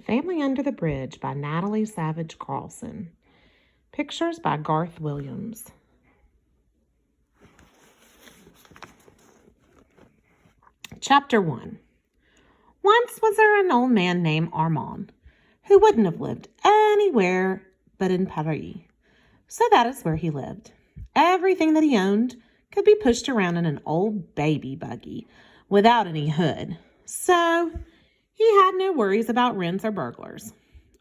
Family Under the Bridge by Natalie Savage Carlson. Pictures by Garth Williams. Chapter 1. Once was there an old man named Armand, who wouldn't have lived anywhere but in Paris. So that is where he lived. Everything that he owned could be pushed around in an old baby buggy without any hood. So he had no worries about rents or burglars.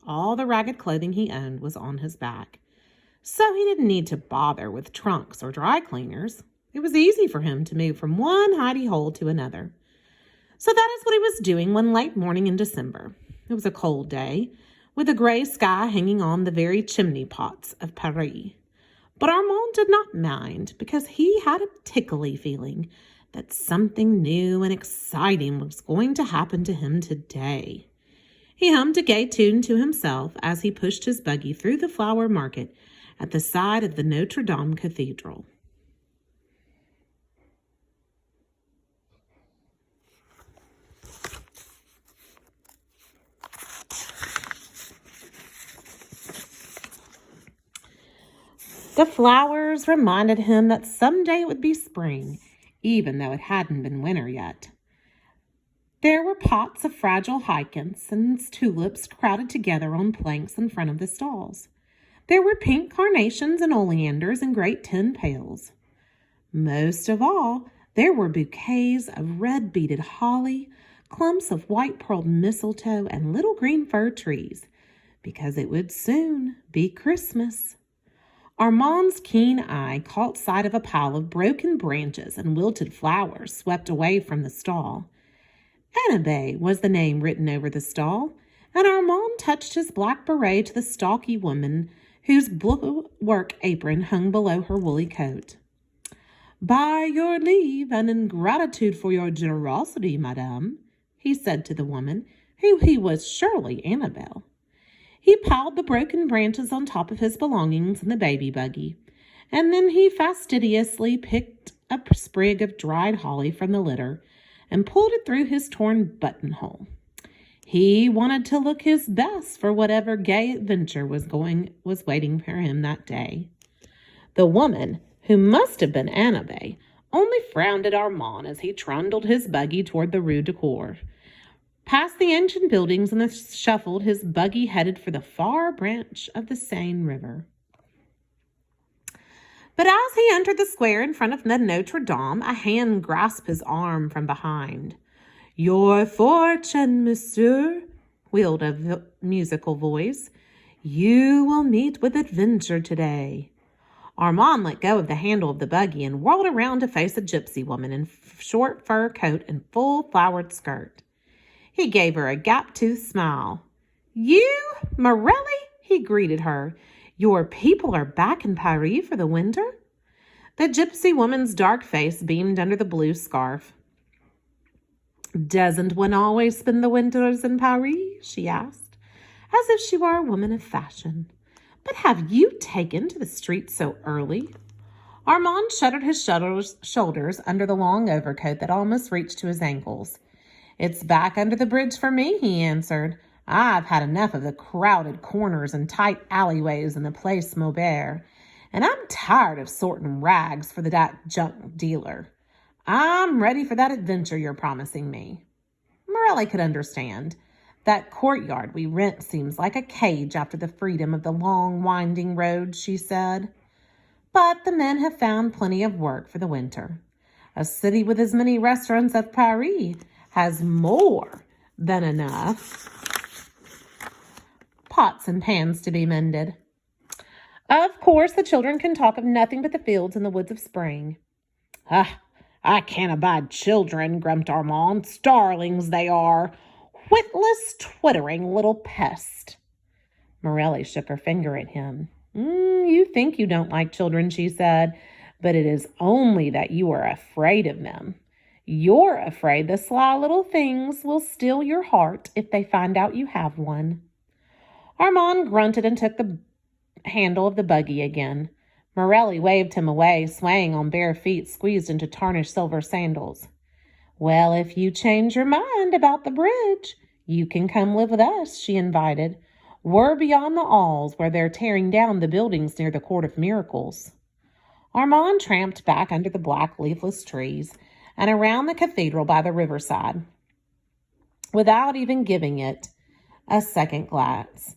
All the ragged clothing he owned was on his back. So he didn't need to bother with trunks or dry cleaners. It was easy for him to move from one hidey hole to another. So that is what he was doing one late morning in December. It was a cold day, with a gray sky hanging on the very chimney pots of Paris. But Armand did not mind, because he had a tickly feeling that something new and exciting was going to happen to him today. He hummed a gay tune to himself as he pushed his buggy through the flower market at the side of the Notre Dame Cathedral. The flowers reminded him that someday it would be spring, even though it hadn't been winter yet. There were pots of fragile hyacinths and tulips crowded together on planks in front of the stalls. There were pink carnations and oleanders in great tin pails. Most of all, there were bouquets of red-beaded holly, clumps of white-pearled mistletoe, and little green fir trees, because it would soon be Christmas. Armand's keen eye caught sight of a pile of broken branches and wilted flowers swept away from the stall. Annabelle was the name written over the stall, and Armand touched his black beret to the stalky woman whose blue work apron hung below her woolly coat. "By your leave, and in gratitude for your generosity, madame," he said to the woman, who he was surely Annabelle. He piled the broken branches on top of his belongings in the baby buggy, and then he fastidiously picked a sprig of dried holly from the litter and pulled it through his torn buttonhole. He wanted to look his best for whatever gay adventure was waiting for him that day. The woman, who must have been Annabelle, only frowned at Armand as he trundled his buggy toward the Rue de Cour. Past the ancient buildings and shuffled, his buggy headed for the far branch of the Seine River. But as he entered the square in front of the Notre Dame, a hand grasped his arm from behind. "Your fortune, monsieur," wheeled a musical voice. "You will meet with adventure today." Armand let go of the handle of the buggy and whirled around to face a gypsy woman in short fur coat and full flowered skirt. He gave her a gap-toothed smile. "You, Morelli?" he greeted her. "Your people are back in Paris for the winter?" The gypsy woman's dark face beamed under the blue scarf. "Doesn't one always spend the winters in Paris?" she asked, as if she were a woman of fashion. "But have you taken to the streets so early?" Armand shuddered his shoulders under the long overcoat that almost reached to his ankles. "It's back under the bridge for me," he answered. "I've had enough of the crowded corners and tight alleyways in the Place Maubert, and I'm tired of sorting rags for that junk dealer. I'm ready for that adventure you're promising me." Morelli could understand. "That courtyard we rent seems like a cage after the freedom of the long, winding road," she said. "But the men have found plenty of work for the winter. A city with as many restaurants as Paris has more than enough pots and pans to be mended. Of course, the children can talk of nothing but the fields and the woods of spring." "Ah, I can't abide children," grumped Armand. "Starlings they are. Witless, twittering little pest." Morelli shook her finger at him. You think you don't like children," she said, "but it is only that you are afraid of them. You're afraid the sly little things will steal your heart if they find out you have one." Armand grunted and took the handle of the buggy again. Morelli waved him away, swaying on bare feet squeezed into tarnished silver sandals. "Well, if you change your mind about the bridge, You can come live with us, she invited. We're beyond the Alls, where they're tearing down the buildings near the Court of Miracles. Armand tramped back under the black leafless trees and around the cathedral by the riverside without even giving it a second glance.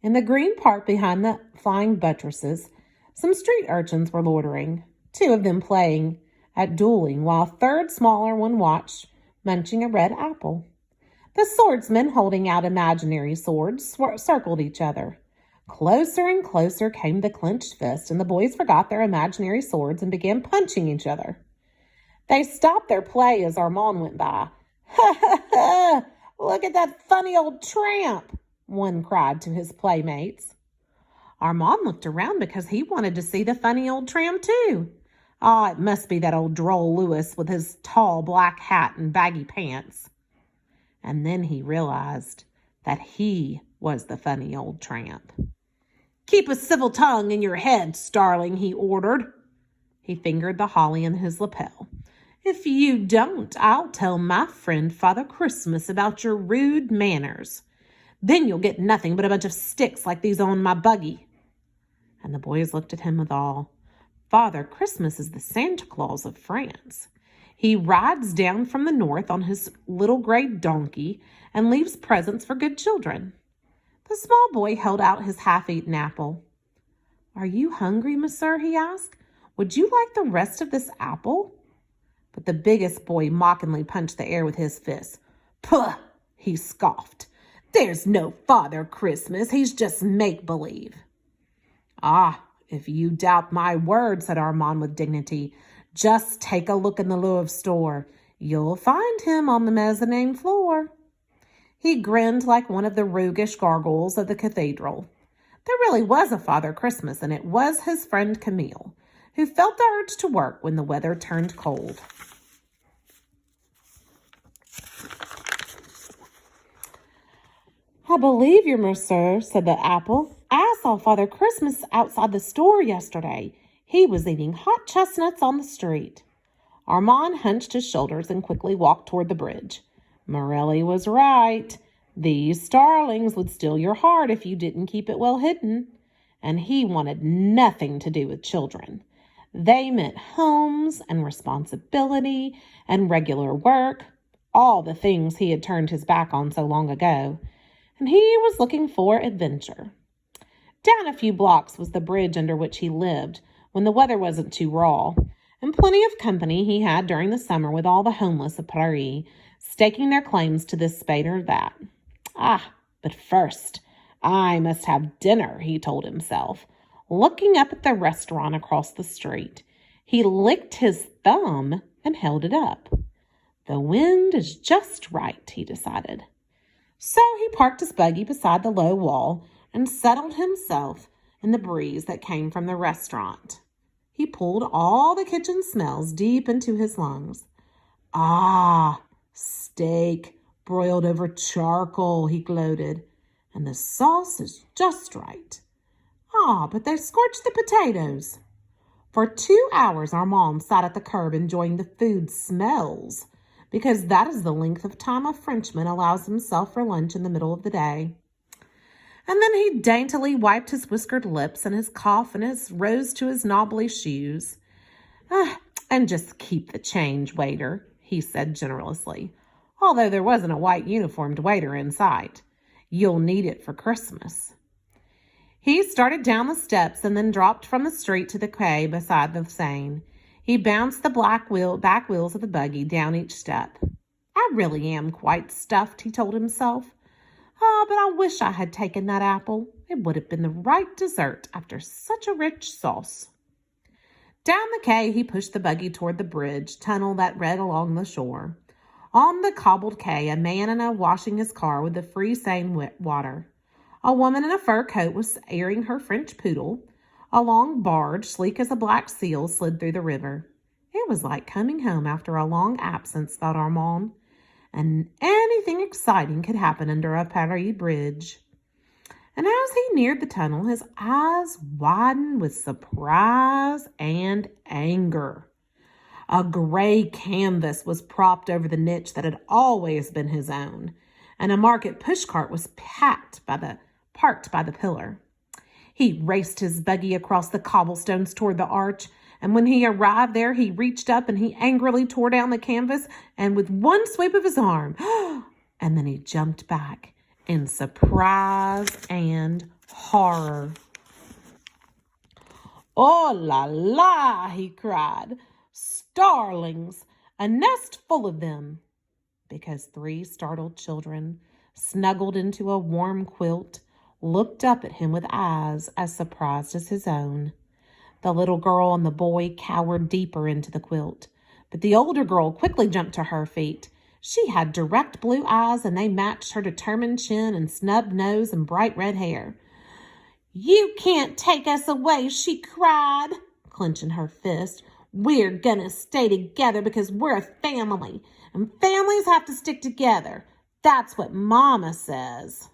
In the green park behind the flying buttresses, some street urchins were loitering, 2 of them playing at dueling, while a third smaller one watched, munching a red apple. The swordsmen, holding out imaginary swords, circled each other. Closer and closer came the clenched fist, and the boys forgot their imaginary swords and began punching each other. They stopped their play as Armand went by. "Ha ha ha! Look at that funny old tramp!" one cried to his playmates. Armand looked around because he wanted to see the funny old tramp too. It must be that old droll Louis with his tall black hat and baggy pants. And then he realized that he was the funny old tramp. "Keep a civil tongue in your head, Starling," he ordered. He fingered the holly in his lapel. "If you don't, I'll tell my friend Father Christmas about your rude manners. Then you'll get nothing but a bunch of sticks like these on my buggy." And the boys looked at him with awe. Father Christmas is the Santa Claus of France. He rides down from the north on his little gray donkey and leaves presents for good children. The small boy held out his half-eaten apple. "Are you hungry, monsieur?" he asked. "Would you like the rest of this apple?" But the biggest boy mockingly punched the air with his fist. "Puh!" he scoffed. "There's no Father Christmas. He's just make-believe." "If you doubt my word," said Armand with dignity, "just take a look in the Louvre store. You'll find him on the mezzanine floor." He grinned like one of the roguish gargoyles of the cathedral. There really was a Father Christmas, and it was his friend Camille, who felt the urge to work when the weather turned cold. "I believe you, monsieur," said the apple. "I saw Father Christmas outside the store yesterday. He was eating hot chestnuts on the street." Armand hunched his shoulders and quickly walked toward the bridge. Morelli was right. These starlings would steal your heart if you didn't keep it well hidden. And he wanted nothing to do with children. They meant homes and responsibility and regular work, all the things he had turned his back on so long ago. And he was looking for adventure. Down a few blocks was the bridge under which he lived when the weather wasn't too raw, and plenty of company he had during the summer with all the homeless of Paris, staking their claims to this spade or that. But first, I must have dinner, he told himself, looking up at the restaurant across the street. He licked his thumb and held it up. The wind is just right, he decided. So he parked his buggy beside the low wall and settled himself in the breeze that came from the restaurant. He pulled all the kitchen smells deep into his lungs. Steak broiled over charcoal, he gloated. And the sauce is just right. But they scorched the potatoes. For 2 hours, Armand sat at the curb enjoying the food smells, because that is the length of time a Frenchman allows himself for lunch in the middle of the day. And then he daintily wiped his whiskered lips and his cough and rose to his knobbly shoes. And just keep the change, waiter, he said generously, although there wasn't a white uniformed waiter in sight. You'll need it for Christmas. He started down the steps and then dropped from the street to the quay beside the Seine. He bounced the back wheels of the buggy down each step. I really am quite stuffed, he told himself. But I wish I had taken that apple. It would have been the right dessert after such a rich sauce. Down the quay, he pushed the buggy toward the bridge tunnel that led along the shore. On the cobbled quay, a man and a washing his car with the free Seine water. A woman in a fur coat was airing her French poodle. A long barge, sleek as a black seal, slid through the river. It was like coming home after a long absence, thought Armand. And anything exciting could happen under a Paris bridge. And as he neared the tunnel, his eyes widened with surprise and anger. A gray canvas was propped over the niche that had always been his own, and a market pushcart was parked by the pillar. He raced his buggy across the cobblestones toward the arch, and when he arrived there, he reached up and he angrily tore down the canvas, and with one sweep of his arm, and then he jumped back in surprise and horror. "Oh, la, la," he cried. "Starlings, a nest full of them," because 3 startled children, snuggled into a warm quilt, looked up at him with eyes as surprised as his own. The little girl and the boy cowered deeper into the quilt, but the older girl quickly jumped to her feet. She had direct blue eyes, and they matched her determined chin and snub nose and bright red hair. "You can't take us away," she cried, clenching her fist. "We're gonna stay together because we're a family, and families have to stick together. That's what Mama says."